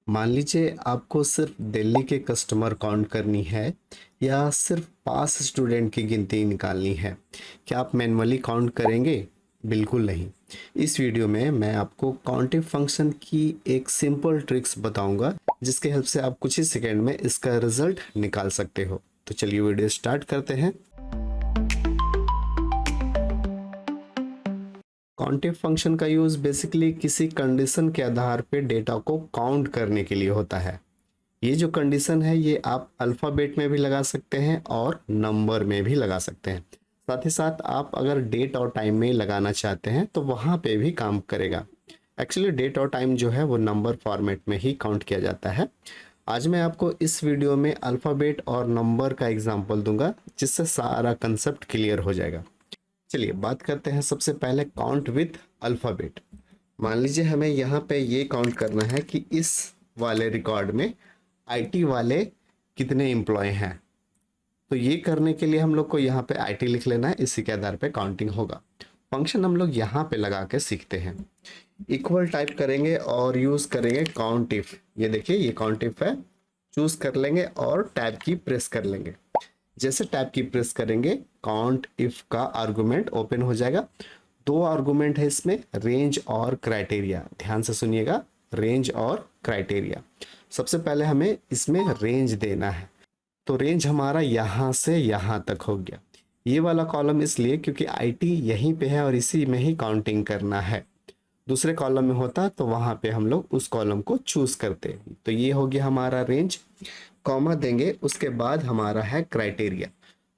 मान लीजिए आपको सिर्फ दिल्ली के कस्टमर काउंट करनी है या सिर्फ पास स्टूडेंट की गिनती निकालनी है। क्या आप मैन्युअली काउंट करेंगे? बिल्कुल नहीं। इस वीडियो में मैं आपको काउंटिंग फंक्शन की एक सिंपल ट्रिक्स बताऊंगा जिसके हेल्प से आप कुछ ही सेकंड में इसका रिजल्ट निकाल सकते हो। तो चलिए वीडियो स्टार्ट करते हैं। काउंटिंग फंक्शन का यूज बेसिकली किसी कंडीशन के आधार पे डेटा को काउंट करने के लिए होता है। ये जो कंडीशन है ये आप अल्फ़ाबेट में भी लगा सकते हैं और नंबर में भी लगा सकते हैं। साथ ही साथ आप अगर डेट और टाइम में लगाना चाहते हैं तो वहाँ पे भी काम करेगा। एक्चुअली डेट और टाइम जो है वो नंबर फॉर्मेट में ही काउंट किया जाता है। आज मैं आपको इस वीडियो में अल्फ़ाबेट और नंबर का एग्जाम्पल दूंगा जिससे सारा कंसेप्ट क्लियर हो जाएगा। चलिए बात करते हैं सबसे पहले काउंट विथ अल्फ़ाबेट। मान लीजिए हमें यहाँ पे ये काउंट करना है कि इस वाले रिकॉर्ड में आईटी वाले कितने एम्प्लॉय हैं। तो ये करने के लिए हम लोग को यहाँ पे आईटी लिख लेना है, इसी के आधार पे काउंटिंग होगा। फंक्शन हम लोग यहाँ पे लगा के सीखते हैं। इक्वल टाइप करेंगे और यूज करेंगे काउंट इफ। ये देखिए ये काउंट इफ है, चूज कर लेंगे और टैब की प्रेस कर लेंगे। जैसे टैब की प्रेस करेंगे काउंट इफ का आर्गुमेंट ओपन हो जाएगा। दो आर्गुमेंट है इसमें, रेंज और क्राइटेरिया। ध्यान से सुनिएगा, रेंज और क्राइटेरिया। सबसे पहले हमें इसमें रेंज देना है, तो रेंज हमारा यहाँ से यहाँ तक हो गया। ये वाला कॉलम इसलिए क्योंकि आईटी यहीं पे है और इसी में ही काउंटिंग करना है। दूसरे कॉलम में होता तो वहाँ पे हम लोग उस कॉलम को चूज करते। तो ये हो गया हमारा रेंज, कॉमा देंगे, उसके बाद हमारा है क्राइटेरिया।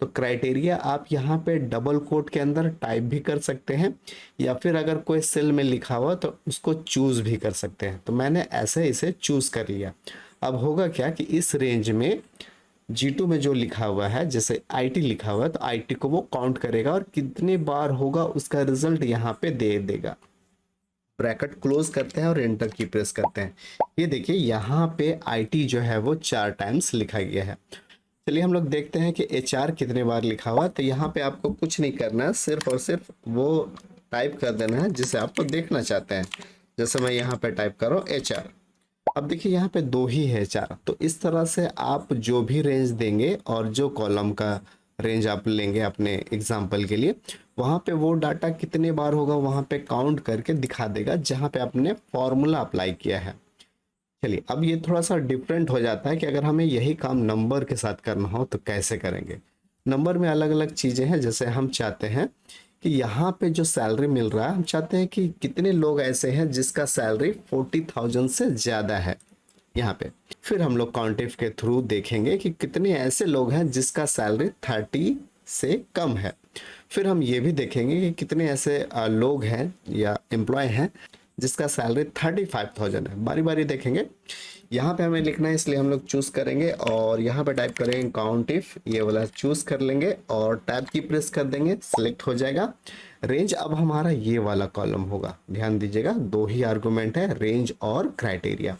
तो क्राइटेरिया आप यहाँ पे डबल कोट के अंदर टाइप भी कर सकते हैं या फिर अगर कोई सेल में लिखा हुआ तो उसको चूज भी कर सकते हैं। तो मैंने ऐसे इसे चूज कर लिया। अब होगा क्या कि इस रेंज में G2 में जो लिखा हुआ है, जैसे IT लिखा हुआ है तो IT को वो काउंट करेगा और कितने बार होगा उसका रिजल्ट यहाँ पे दे देगा। ब्रैकेट क्लोज करते हैं और एंटर की प्रेस करते हैं। ये देखिए यहाँ पे IT जो है वो 4 टाइम्स लिखा गया है। चलिए हम लोग देखते हैं कि HR कितने बार लिखा हुआ। तो यहाँ पे आपको कुछ नहीं करना है, सिर्फ और सिर्फ वो टाइप कर देना है जिसे आपको देखना चाहते हैं। जैसे मैं यहाँ पे टाइप कर रहा हूँ HR। अब देखिए यहाँ पे दो ही है चार। तो इस तरह से आप जो भी रेंज देंगे और जो कॉलम का रेंज आप लेंगे अपने एग्जाम्पल के लिए, वहाँ पे वो डाटा कितने बार होगा वहाँ पे काउंट करके दिखा देगा जहाँ पे आपने फॉर्मूला अप्लाई किया है। चलिए अब ये थोड़ा सा डिफरेंट हो जाता है कि अगर हमें यही काम नंबर के साथ करना हो तो कैसे करेंगे। नंबर में अलग अलग चीज़ें हैं। जैसे हम चाहते हैं कि यहाँ पे जो सैलरी मिल रहा है, हम चाहते हैं कि कितने लोग ऐसे हैं जिसका सैलरी 40,000 से ज़्यादा है यहाँ पे। फिर हम लोग काउंटिफ के थ्रू देखेंगे कि कितने ऐसे लोग हैं जिसका सैलरी 30 से कम है। फिर हम ये भी देखेंगे कि कितने ऐसे लोग हैं या एम्प्लॉय हैं जिसका सैलरी 35,000 है। बारी बारी देखेंगे। यहाँ पे हमें लिखना है इसलिए हम लोग चूज करेंगे और यहाँ पे टाइप करेंगे काउंट इफ, ये वाला चूज कर लेंगे और टैब की प्रेस कर देंगे, सिलेक्ट हो जाएगा। रेंज अब हमारा ये वाला कॉलम होगा। ध्यान दीजिएगा, दो ही आर्गुमेंट है, रेंज और क्राइटेरिया।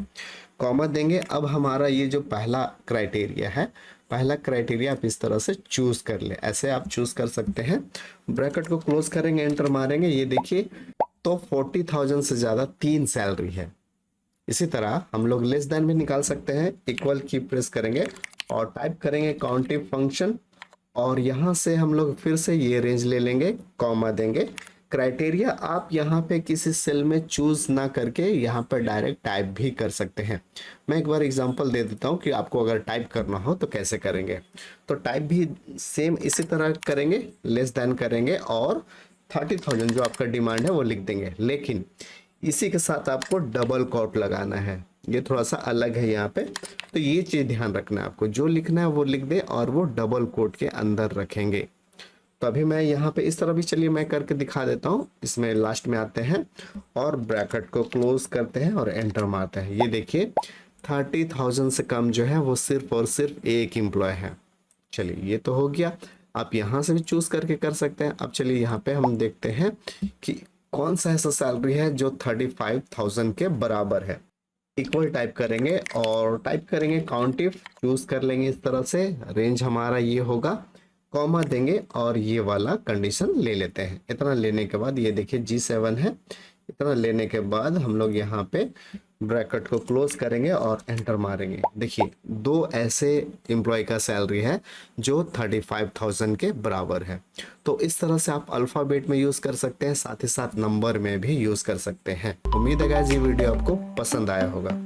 कॉमा देंगे। अब हमारा ये जो पहला क्राइटेरिया है, पहला क्राइटेरिया आप इस तरह से चूज कर ले, ऐसे आप चूज कर सकते हैं। ब्रैकेट को क्लोज करेंगे, एंटर मारेंगे। ये देखिए तो 40,000 से ज़्यादा 3 सैलरी है। इसी तरह हम लोग लेस देन भी निकाल सकते हैं। इक्वल की प्रेस करेंगे और टाइप करेंगे काउंटिंग फंक्शन और यहाँ से हम लोग फिर से ये रेंज ले लेंगे, कॉमा देंगे। क्राइटेरिया आप यहाँ पे किसी सेल में चूज ना करके यहाँ पर डायरेक्ट टाइप भी कर सकते हैं। मैं एक बार एग्जांपल दे देता हूँ कि आपको अगर टाइप करना हो तो कैसे करेंगे। तो टाइप भी सेम इसी तरह करेंगे, लेस देन करेंगे और 30,000 जो आपका डिमांड है वो लिख देंगे। लेकिन इसी के साथ आपको डबल कोट लगाना है, ये थोड़ा सा अलग है यहाँ पे। तो ये चीज ध्यान रखना है, आपको जो लिखना है वो लिख दे और वो डबल कोट के अंदर रखेंगे। तो अभी मैं यहाँ पे इस तरह भी, चलिए मैं करके दिखा देता हूँ। इसमें लास्ट में आते हैं और ब्रैकेट को क्लोज करते हैं और एंटर मारते हैं। ये देखिए 30,000 से कम जो है वो सिर्फ और सिर्फ एक एम्प्लॉय है। चलिए ये तो हो गया। आप यहाँ से भी चूज करके कर सकते हैं। अब चलिए यहाँ पे हम देखते हैं कि कौन सा ऐसा सैलरी है जो 35,000 के बराबर है। इक्वल टाइप करेंगे और टाइप करेंगे काउंट इफ, चूज कर लेंगे इस तरह से। रेंज हमारा ये होगा, कॉमा देंगे और ये वाला कंडीशन ले लेते हैं। इतना लेने के बाद ये देखिए G7 है, इतना लेने के बाद हम लोग यहाँ पे ब्रैकेट को क्लोज करेंगे और एंटर मारेंगे। देखिए 2 ऐसे एम्प्लॉय का सैलरी है जो 35,000 के बराबर है। तो इस तरह से आप अल्फ़ाबेट में यूज़ कर सकते हैं, साथ ही साथ नंबर में भी यूज़ कर सकते हैं। उम्मीद है गाइस ये वीडियो आपको पसंद आया होगा।